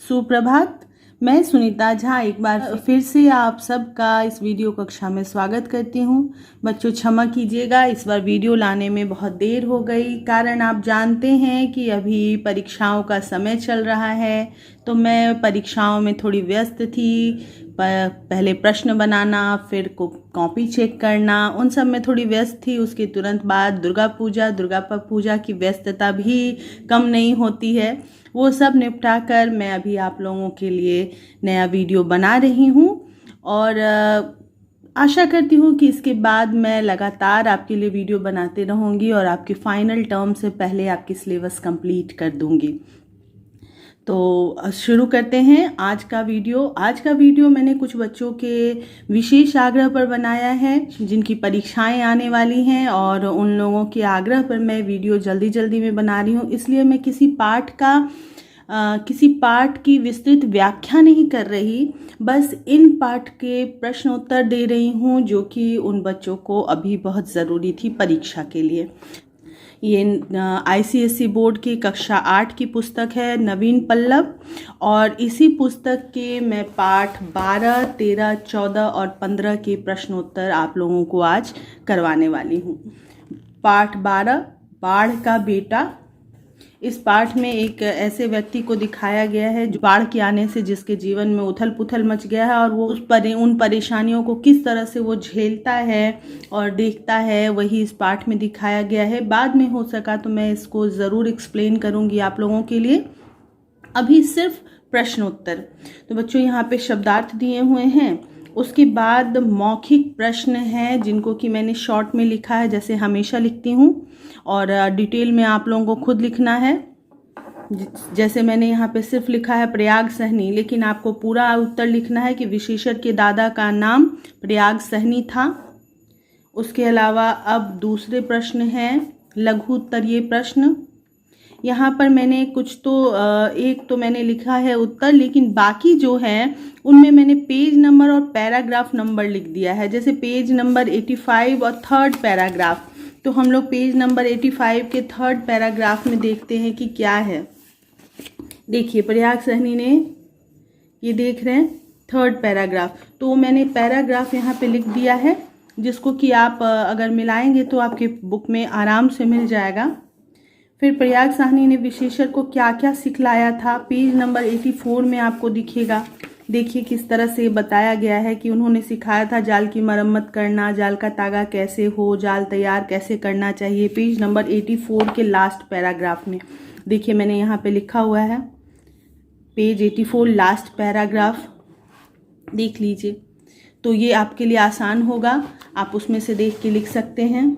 सुप्रभात। मैं सुनीता झा एक बार फिर से आप सबका इस वीडियो कक्षा में स्वागत करती हूँ। बच्चों क्षमा कीजिएगा, इस बार वीडियो लाने में बहुत देर हो गई। कारण आप जानते हैं कि अभी परीक्षाओं का समय चल रहा है, तो मैं परीक्षाओं में थोड़ी व्यस्त थी। पहले प्रश्न बनाना, फिर कॉपी चेक करना, उन सब में थोड़ी व्यस्त थी। उसके तुरंत बाद दुर्गा पूजा की व्यस्तता भी कम नहीं होती है। वो सब निपटा कर मैं अभी आप लोगों के लिए नया वीडियो बना रही हूँ और आशा करती हूँ कि इसके बाद मैं लगातार आपके लिए वीडियो बनाते रहूँगी और आपके फाइनल टर्म से पहले आपकी सिलेबस कंप्लीट कर दूँगी। तो शुरू करते हैं आज का वीडियो मैंने कुछ बच्चों के विशेष आग्रह पर बनाया है जिनकी परीक्षाएं आने वाली हैं, और उन लोगों के आग्रह पर मैं वीडियो जल्दी में बना रही हूँ। इसलिए मैं किसी पाठ की विस्तृत व्याख्या नहीं कर रही, बस इन पाठ के प्रश्न उत्तर दे रही हूँ जो कि उन बच्चों को अभी बहुत ज़रूरी थी परीक्षा के लिए। ये ICSE बोर्ड की कक्षा 8 की पुस्तक है नवीन पल्लव, और इसी पुस्तक के मैं पाठ 12, 13, 14 और 15 के प्रश्नोत्तर आप लोगों को आज करवाने वाली हूँ। पाठ 12, बाढ़ का बेटा। इस पाठ में एक ऐसे व्यक्ति को दिखाया गया है जो बाढ़ के आने से जिसके जीवन में उथल पुथल मच गया है, और वो उन परेशानियों को किस तरह से वो झेलता है और देखता है, वही इस पाठ में दिखाया गया है। बाद में हो सका तो मैं इसको ज़रूर एक्सप्लेन करूँगी आप लोगों के लिए। अभी सिर्फ प्रश्नोत्तर। तो बच्चों यहाँ पे शब्दार्थ दिए हुए हैं, उसके बाद मौखिक प्रश्न हैं जिनको कि मैंने शॉर्ट में लिखा है जैसे हमेशा लिखती हूँ, और डिटेल में आप लोगों को खुद लिखना है। जैसे मैंने यहाँ पे सिर्फ लिखा है प्रयाग सहनी, लेकिन आपको पूरा उत्तर लिखना है कि विशेषण के दादा का नाम प्रयाग सहनी था। उसके अलावा अब दूसरे प्रश्न हैं लघु उत्तरीय प्रश्न। यहाँ पर मैंने एक तो मैंने लिखा है उत्तर, लेकिन बाकी जो है उनमें मैंने पेज नंबर और पैराग्राफ नंबर लिख दिया है। जैसे पेज नंबर 85 और थर्ड पैराग्राफ, तो हम लोग पेज नंबर 85 के थर्ड पैराग्राफ में देखते हैं कि क्या है। देखिए प्रयाग सहनी ने, ये देख रहे हैं थर्ड पैराग्राफ, तो मैंने पैराग्राफ यहाँ पे लिख दिया है जिसको कि आप अगर मिलाएंगे तो आपके बुक में आराम से मिल जाएगा। फिर प्रयाग साहनी ने विशेषण को क्या क्या सिखलाया था, पेज नंबर 84 में आपको दिखेगा। देखिए किस तरह से बताया गया है कि उन्होंने सिखाया था जाल की मरम्मत करना, जाल का तागा कैसे हो, जाल तैयार कैसे करना चाहिए। पेज नंबर 84 के लास्ट पैराग्राफ में देखिए मैंने यहाँ पे लिखा हुआ है पेज 84 लास्ट पैराग्राफ, देख लीजिए। तो ये आपके लिए आसान होगा, आप उसमें से देख के लिख सकते हैं।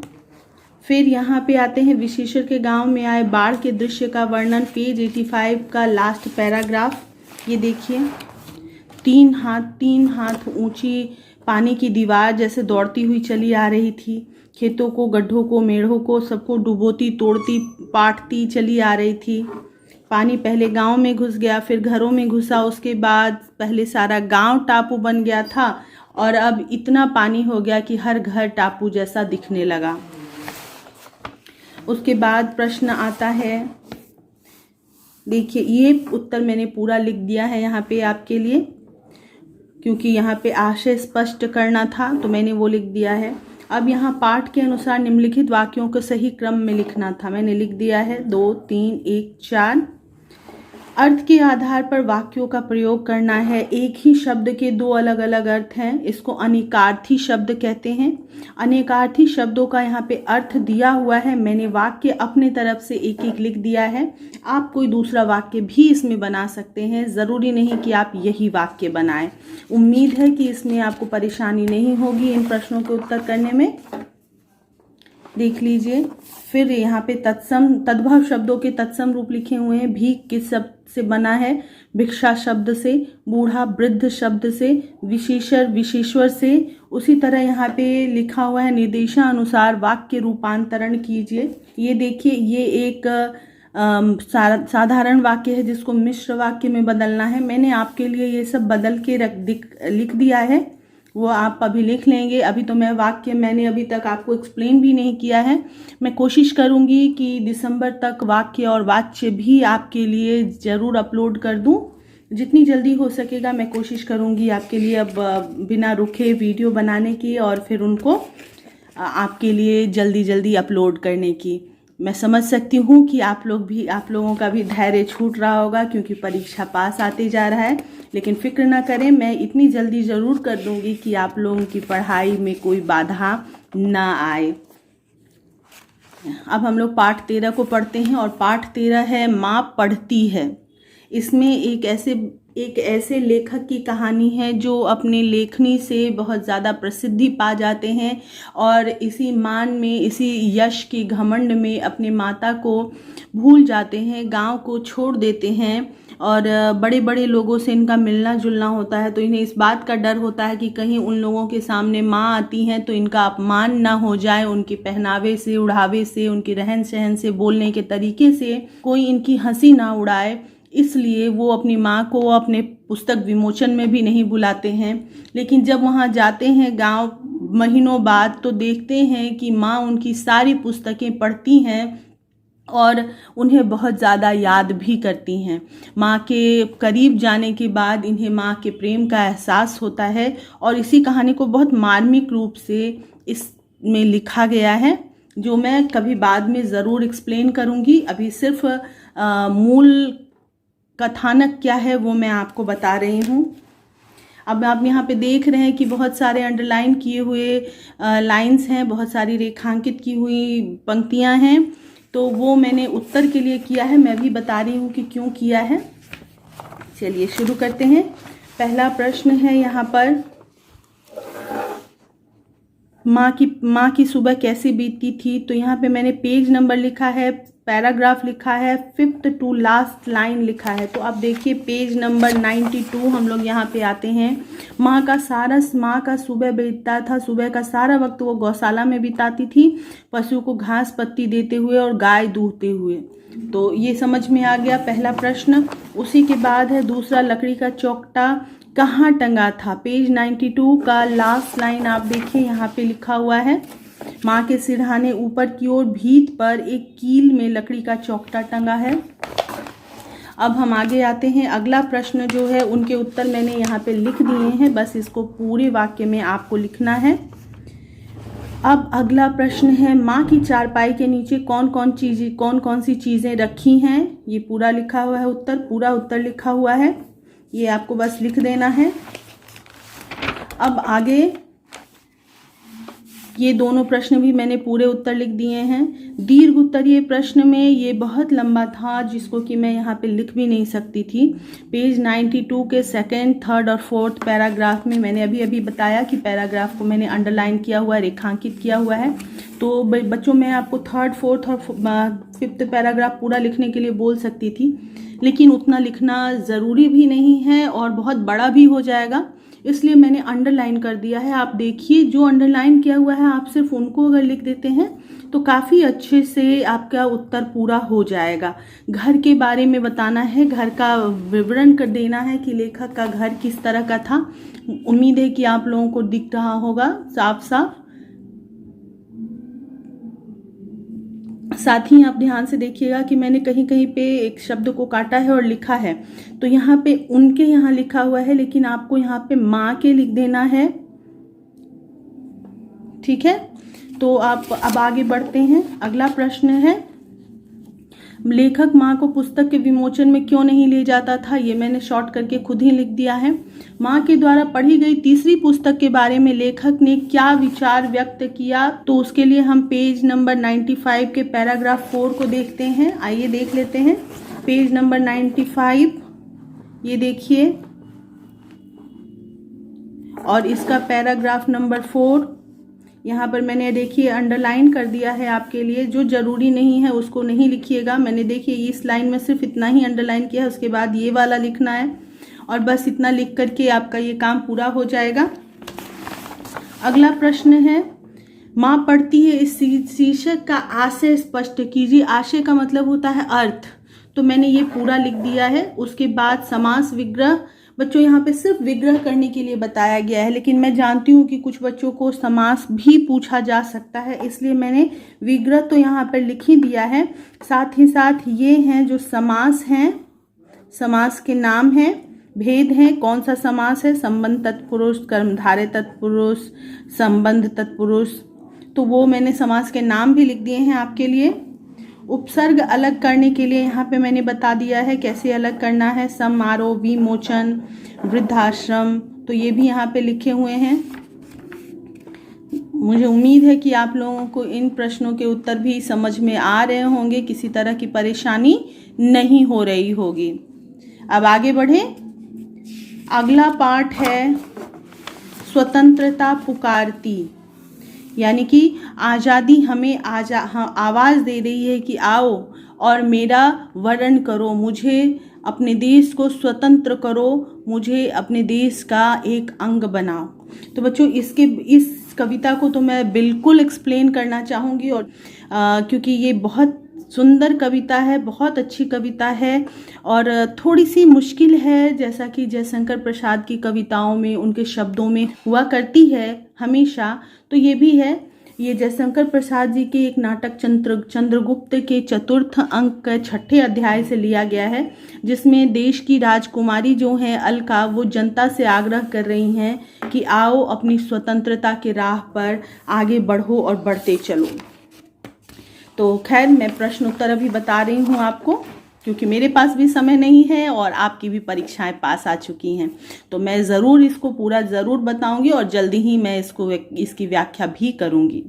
फिर यहाँ पे आते हैं विशेषण के गांव में आए बाढ़ के दृश्य का वर्णन, पेज 85 का लास्ट पैराग्राफ। ये देखिए तीन हाथ ऊंची पानी की दीवार जैसे दौड़ती हुई चली आ रही थी। खेतों को, गड्ढों को, मेढ़ों को सबको डुबोती, तोड़ती, पाटती चली आ रही थी। पानी पहले गांव में घुस गया, फिर घरों में घुसा, उसके बाद पहले सारा गांव टापू बन गया था और अब इतना पानी हो गया कि हर घर टापू जैसा दिखने लगा। उसके बाद प्रश्न आता है, देखिए ये उत्तर मैंने पूरा लिख दिया है यहाँ पे आपके लिए, क्योंकि यहाँ पे आशय स्पष्ट करना था तो मैंने वो लिख दिया है। अब यहाँ पाठ के अनुसार निम्नलिखित वाक्यों को सही क्रम में लिखना था, मैंने लिख दिया है 2, 3, 1, 4। अर्थ के आधार पर वाक्यों का प्रयोग करना है। एक ही शब्द के दो अलग अलग अर्थ हैं, इसको अनेकार्थी शब्द कहते हैं। अनेकार्थी शब्दों का यहाँ पे अर्थ दिया हुआ है, मैंने वाक्य अपने तरफ से एक एक लिख दिया है। आप कोई दूसरा वाक्य भी इसमें बना सकते हैं, ज़रूरी नहीं कि आप यही वाक्य बनाएं। उम्मीद है कि इसमें आपको परेशानी नहीं होगी इन प्रश्नों के उत्तर करने में। देख लीजिए। फिर यहाँ पे तद्भव शब्दों के तत्सम रूप लिखे हुए हैं। भीख किस शब्द से बना है? भिक्षा शब्द से। बूढ़ा वृद्ध शब्द से। विशेषण विशेश्वर से। उसी तरह यहाँ पे लिखा हुआ है निर्देशानुसार वाक्य रूपांतरण कीजिए। ये देखिए, ये एक साधारण वाक्य है जिसको मिश्र वाक्य में बदलना है। मैंने आपके लिए ये सब बदल के लिख दिया है, वो आप अभी लिख लेंगे। अभी तो मैंने अभी तक आपको एक्सप्लेन भी नहीं किया है। मैं कोशिश करूंगी कि दिसंबर तक वाक्य और वाच्य भी आपके लिए ज़रूर अपलोड कर दूं, जितनी जल्दी हो सकेगा मैं कोशिश करूँगी आपके लिए अब बिना रुके वीडियो बनाने की और फिर उनको आपके लिए जल्दी जल्दी अपलोड करने की। मैं समझ सकती हूँ कि आप लोगों का भी धैर्य छूट रहा होगा क्योंकि परीक्षा पास आते जा रहा है, लेकिन फिक्र ना करें, मैं इतनी जल्दी ज़रूर कर दूँगी कि आप लोगों की पढ़ाई में कोई बाधा ना आए। अब हम लोग पाठ 13 को पढ़ते हैं और पाठ 13 है माँ पढ़ती है। इसमें एक ऐसे लेखक की कहानी है जो अपने लेखनी से बहुत ज़्यादा प्रसिद्धि पा जाते हैं और इसी मान में, इसी यश की घमंड में अपने माता को भूल जाते हैं, गांव को छोड़ देते हैं और बड़े बड़े लोगों से इनका मिलना जुलना होता है। तो इन्हें इस बात का डर होता है कि कहीं उन लोगों के सामने माँ आती हैं तो इनका अपमान ना हो जाए, उनके पहनावे से, उड़ावे से, उनके रहन सहन से, बोलने के तरीके से कोई इनकी हंसी ना उड़ाए, इसलिए वो अपनी माँ को अपने पुस्तक विमोचन में भी नहीं बुलाते हैं। लेकिन जब वहाँ जाते हैं गांव महीनों बाद तो देखते हैं कि माँ उनकी सारी पुस्तकें पढ़ती हैं और उन्हें बहुत ज़्यादा याद भी करती हैं। माँ के करीब जाने के बाद इन्हें माँ के प्रेम का एहसास होता है और इसी कहानी को बहुत मार्मिक रूप से इसमें लिखा गया है, जो मैं कभी बाद में ज़रूर एक्सप्लेन करूँगी। अभी सिर्फ मूल कथानक क्या है वो मैं आपको बता रही हूँ। अब आप यहाँ पे देख रहे हैं कि बहुत सारे अंडरलाइन किए हुए लाइंस हैं, बहुत सारी रेखांकित की हुई पंक्तियाँ हैं, तो वो मैंने उत्तर के लिए किया है। मैं भी बता रही हूँ कि क्यों किया है। चलिए शुरू करते हैं। पहला प्रश्न है यहाँ पर, माँ की सुबह कैसे बीतती थी। तो यहाँ पे मैंने पेज नंबर लिखा है, पैराग्राफ लिखा है, 5th to लास्ट लाइन लिखा है। तो आप देखिए पेज नंबर 92 हम लोग यहाँ पे आते हैं। माँ का सुबह बीतता था, सुबह का सारा वक्त वो गौशाला में बिताती थी, पशु को घास पत्ती देते हुए और गाय दूहते हुए। तो ये समझ में आ गया पहला प्रश्न। उसी के बाद है दूसरा, लकड़ी का चौकटा कहाँ टंगा था। पेज 92 का लास्ट लाइन आप देखिए, यहाँ पे लिखा हुआ है, माँ के सिरहाने ऊपर की ओर भीत पर एक कील में लकड़ी का चौकटा टंगा है। अब हम आगे आते हैं। अगला प्रश्न जो है उनके उत्तर मैंने यहाँ पे लिख दिए हैं, बस इसको पूरे वाक्य में आपको लिखना है। अब अगला प्रश्न है, माँ की चारपाई के नीचे कौन कौन सी चीज़ें रखी हैं। ये पूरा लिखा हुआ है उत्तर, पूरा उत्तर लिखा हुआ है, ये आपको बस लिख देना है। अब आगे ये दोनों प्रश्न भी मैंने पूरे उत्तर लिख दिए हैं। दीर्घ उत्तरीय प्रश्न में ये बहुत लंबा था जिसको कि मैं यहाँ पे लिख भी नहीं सकती थी। पेज 92 के 2nd, 3rd और 4th पैराग्राफ में मैंने अभी बताया कि पैराग्राफ को मैंने अंडरलाइन किया हुआ है, रेखांकित किया हुआ है। तो बच्चों मैं आपको 3rd, 4th और 5th पैराग्राफ पूरा लिखने के लिए बोल सकती थी, लेकिन उतना लिखना ज़रूरी भी नहीं है और बहुत बड़ा भी हो जाएगा, इसलिए मैंने अंडरलाइन कर दिया है। आप देखिए जो अंडरलाइन किया हुआ है आप सिर्फ उनको अगर लिख देते हैं तो काफ़ी अच्छे से आपका उत्तर पूरा हो जाएगा। घर के बारे में बताना है, घर का विवरण कर देना है कि लेखक का घर किस तरह का था। उम्मीद है कि आप लोगों को दिख रहा होगा साफ साफ। साथ ही आप ध्यान से देखिएगा कि मैंने कहीं कहीं पे एक शब्द को काटा है और लिखा है। तो यहाँ पे उनके यहाँ लिखा हुआ है, लेकिन आपको यहाँ पे माँ के लिख देना है, ठीक है। तो आप अब आगे बढ़ते हैं। अगला प्रश्न है, लेखक माँ को पुस्तक के विमोचन में क्यों नहीं ले जाता था। ये मैंने शॉर्ट करके खुद ही लिख दिया है। माँ के द्वारा पढ़ी गई तीसरी पुस्तक के बारे में लेखक ने क्या विचार व्यक्त किया। तो उसके लिए हम पेज नंबर 95 के पैराग्राफ 4 को देखते हैं। आइए देख लेते हैं पेज नंबर 95, ये देखिए, और इसका पैराग्राफ नंबर 4 यहाँ पर मैंने देखिए अंडरलाइन कर दिया है आपके लिए। जो ज़रूरी नहीं है उसको नहीं लिखिएगा। मैंने देखिए इस लाइन में सिर्फ इतना ही अंडरलाइन किया है, उसके बाद ये वाला लिखना है और बस इतना लिख करके आपका ये काम पूरा हो जाएगा। अगला प्रश्न है, माँ पढ़ती है, इस शीर्षक का आशय स्पष्ट कीजिए। आशय का मतलब होता है अर्थ, तो मैंने ये पूरा लिख दिया है। उसके बाद समास विग्रह, बच्चों यहाँ पे सिर्फ विग्रह करने के लिए बताया गया है, लेकिन मैं जानती हूँ कि कुछ बच्चों को समास भी पूछा जा सकता है, इसलिए मैंने विग्रह तो यहाँ पर लिख ही दिया है। साथ ही साथ ये हैं जो समास हैं, समास के नाम हैं। भेद हैं, कौन सा समास है, संबंध तत्पुरुष, कर्मधारय तत्पुरुष, संबंध तत्पुरुष, तो वो मैंने समास के नाम भी लिख दिए हैं आपके लिए। उपसर्ग अलग करने के लिए यहाँ पे मैंने बता दिया है कैसे अलग करना है, समारोह, विमोचन, वृद्धाश्रम, तो ये भी यहाँ पे लिखे हुए हैं। मुझे उम्मीद है कि आप लोगों को इन प्रश्नों के उत्तर भी समझ में आ रहे होंगे, किसी तरह की परेशानी नहीं हो रही होगी। अब आगे बढ़ें। अगला पाठ है स्वतंत्रता पुकारती, यानी कि आज़ादी हमें आवाज़ दे रही है कि आओ और मेरा वरण करो, मुझे अपने देश को स्वतंत्र करो, मुझे अपने देश का एक अंग बनाओ। तो बच्चों इस कविता को तो मैं बिल्कुल एक्सप्लेन करना चाहूँगी, और क्योंकि ये बहुत सुंदर कविता है, बहुत अच्छी कविता है और थोड़ी सी मुश्किल है, जैसा कि जयशंकर प्रसाद की कविताओं में उनके शब्दों में हुआ करती है हमेशा, तो ये भी है। ये जयशंकर प्रसाद जी के एक नाटक चंद्रगुप्त के चतुर्थ अंक के 6ठे अध्याय से लिया गया है, जिसमें देश की राजकुमारी जो हैं अलका, वो जनता से आग्रह कर रही हैं कि आओ अपनी स्वतंत्रता के राह पर आगे बढ़ो और बढ़ते चलो। तो खैर मैं प्रश्न उत्तर अभी बता रही हूँ आपको, क्योंकि मेरे पास भी समय नहीं है और आपकी भी परीक्षाएं पास आ चुकी हैं, तो मैं ज़रूर इसको पूरा ज़रूर बताऊंगी और जल्दी ही मैं इसकी व्याख्या भी करूंगी।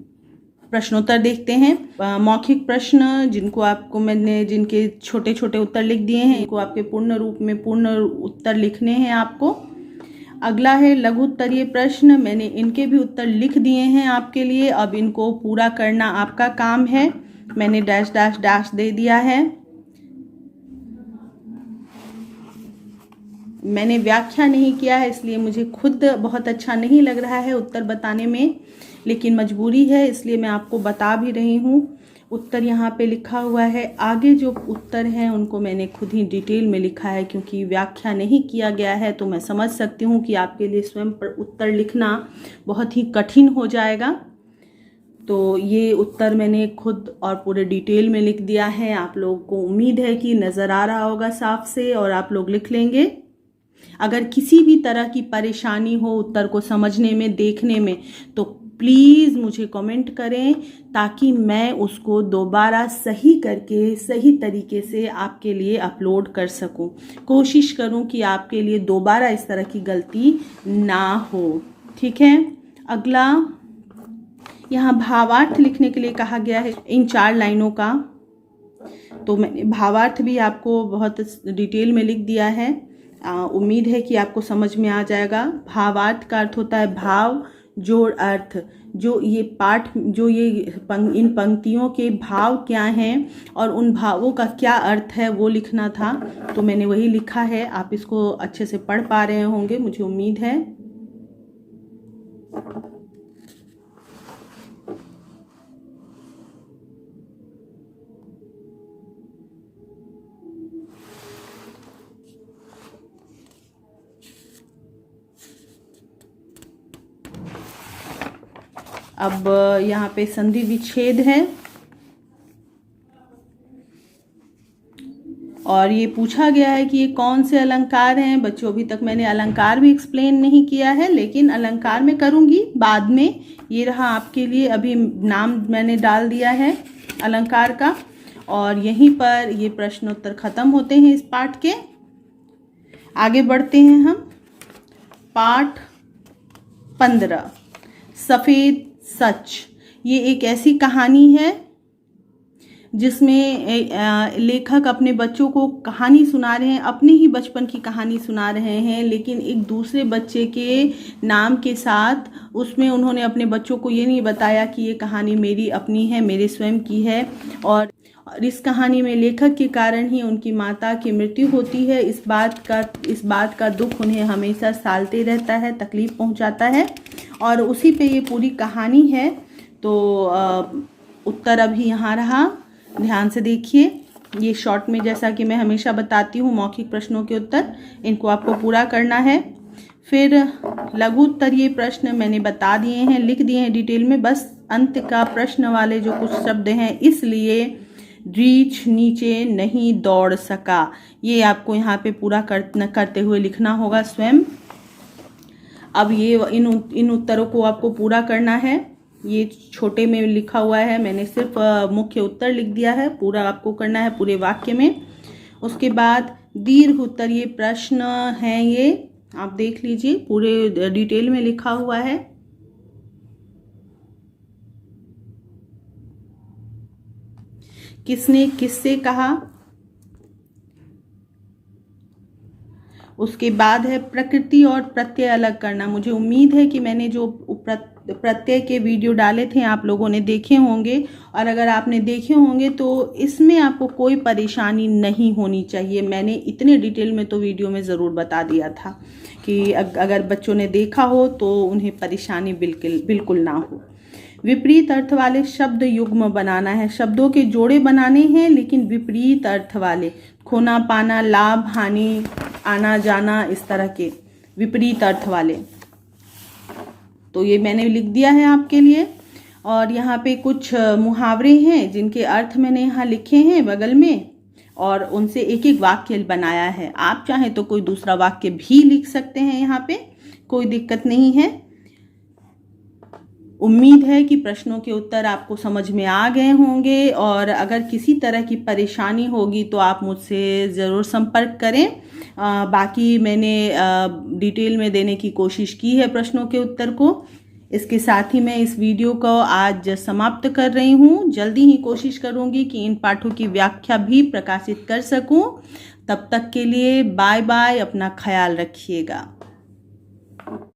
प्रश्नोत्तर देखते हैं। मौखिक प्रश्न जिनके छोटे छोटे उत्तर लिख दिए हैं, इनको आपके पूर्ण रूप में पूर्ण उत्तर लिखने हैं आपको। अगला है लघु उत्तरीय प्रश्न, मैंने इनके भी उत्तर लिख दिए हैं आपके लिए, अब इनको पूरा करना आपका काम है। मैंने डैश डैश डैश दे दिया है। मैंने व्याख्या नहीं किया है, इसलिए मुझे खुद बहुत अच्छा नहीं लग रहा है उत्तर बताने में, लेकिन मजबूरी है इसलिए मैं आपको बता भी रही हूँ। उत्तर यहाँ पे लिखा हुआ है, आगे जो उत्तर हैं उनको मैंने खुद ही डिटेल में लिखा है, क्योंकि व्याख्या नहीं किया गया है तो मैं समझ सकती हूँ कि आपके लिए स्वयं पर उत्तर लिखना बहुत ही कठिन हो जाएगा। तो ये उत्तर मैंने खुद और पूरे डिटेल में लिख दिया है। आप लोगों को उम्मीद है कि नज़र आ रहा होगा साफ से और आप लोग लिख लेंगे। अगर किसी भी तरह की परेशानी हो उत्तर को समझने में, देखने में, तो प्लीज़ मुझे कमेंट करें ताकि मैं उसको दोबारा सही करके सही तरीके से आपके लिए अपलोड कर सकूं। कोशिश करूं कि आपके लिए दोबारा इस तरह की गलती ना हो, ठीक है। अगला यहाँ भावार्थ लिखने के लिए कहा गया है इन 4 लाइनों का, तो मैंने भावार्थ भी आपको बहुत डिटेल में लिख दिया है। उम्मीद है कि आपको समझ में आ जाएगा। भावार्थ का अर्थ होता है भाव जोड़ अर्थ। इन पंक्तियों के भाव क्या हैं और उन भावों का क्या अर्थ है वो लिखना था, तो मैंने वही लिखा है। आप इसको अच्छे से पढ़ पा रहे होंगे, मुझे उम्मीद है। अब यहाँ पे संधि विच्छेद है और ये पूछा गया है कि ये कौन से अलंकार हैं। बच्चों अभी तक मैंने अलंकार भी एक्सप्लेन नहीं किया है, लेकिन अलंकार में करूँगी बाद में। ये रहा आपके लिए, अभी नाम मैंने डाल दिया है अलंकार का, और यहीं पर ये प्रश्नोत्तर खत्म होते हैं इस पाठ के। आगे बढ़ते हैं हम। पाठ 15 सफ़ेद सच। ये एक ऐसी कहानी है जिसमें लेखक अपने बच्चों को कहानी सुना रहे हैं, अपने ही बचपन की कहानी सुना रहे हैं, लेकिन एक दूसरे बच्चे के नाम के साथ उसमें उन्होंने अपने बच्चों को ये नहीं बताया कि ये कहानी मेरी अपनी है, मेरे स्वयं की है। और इस कहानी में लेखक के कारण ही उनकी माता की मृत्यु होती है। इस बात का दुख उन्हें हमेशा सालते रहता है, तकलीफ पहुंचाता है, और उसी पे ये पूरी कहानी है। तो उत्तर अभी यहाँ रहा, ध्यान से देखिए। ये शॉर्ट में, जैसा कि मैं हमेशा बताती हूँ, मौखिक प्रश्नों के उत्तर इनको आपको पूरा करना है। फिर लघु उत्तरीय प्रश्न मैंने बता दिए हैं, लिख दिए हैं डिटेल में। बस अंत का प्रश्न वाले जो कुछ शब्द हैं, इसलिए रीछ नीचे नहीं दौड़ सका। ये आपको यहाँ पे पूरा करते हुए लिखना होगा स्वयं। अब ये इन उत्तरों को आपको पूरा करना है। ये छोटे में लिखा हुआ है, मैंने सिर्फ मुख्य उत्तर लिख दिया है, पूरा आपको करना है पूरे वाक्य में। उसके बाद दीर्घ उत्तर, ये प्रश्न हैं, ये आप देख लीजिए पूरे डिटेल में लिखा हुआ है। किसने किससे कहा। उसके बाद है प्रकृति और प्रत्यय अलग करना। मुझे उम्मीद है कि मैंने जो प्रत्यय के वीडियो डाले थे आप लोगों ने देखे होंगे, और अगर आपने देखे होंगे तो इसमें आपको कोई परेशानी नहीं होनी चाहिए। मैंने इतने डिटेल में तो वीडियो में ज़रूर बता दिया था कि अगर बच्चों ने देखा हो तो उन्हें परेशानी बिल्कुल ना हो। विपरीत अर्थ वाले शब्द युग्म बनाना है। शब्दों के जोड़े बनाने हैं लेकिन विपरीत अर्थ वाले, खोना पाना, लाभ हानि, आना जाना, इस तरह के विपरीत अर्थ वाले। तो ये मैंने लिख दिया है आपके लिए। और यहाँ पे कुछ मुहावरे हैं जिनके अर्थ मैंने यहाँ लिखे हैं बगल में, और उनसे एक एक वाक्य बनाया है। आप चाहें तो कोई दूसरा वाक्य भी लिख सकते हैं यहाँ पे, कोई दिक्कत नहीं है। उम्मीद है कि प्रश्नों के उत्तर आपको समझ में आ गए होंगे, और अगर किसी तरह की परेशानी होगी तो आप मुझसे ज़रूर संपर्क करें। बाकी मैंने डिटेल में देने की कोशिश की है प्रश्नों के उत्तर को। इसके साथ ही मैं इस वीडियो को आज समाप्त कर रही हूँ। जल्दी ही कोशिश करूँगी कि इन पाठों की व्याख्या भी प्रकाशित कर सकूँ। तब तक के लिए बाय बाय, अपना ख्याल रखिएगा।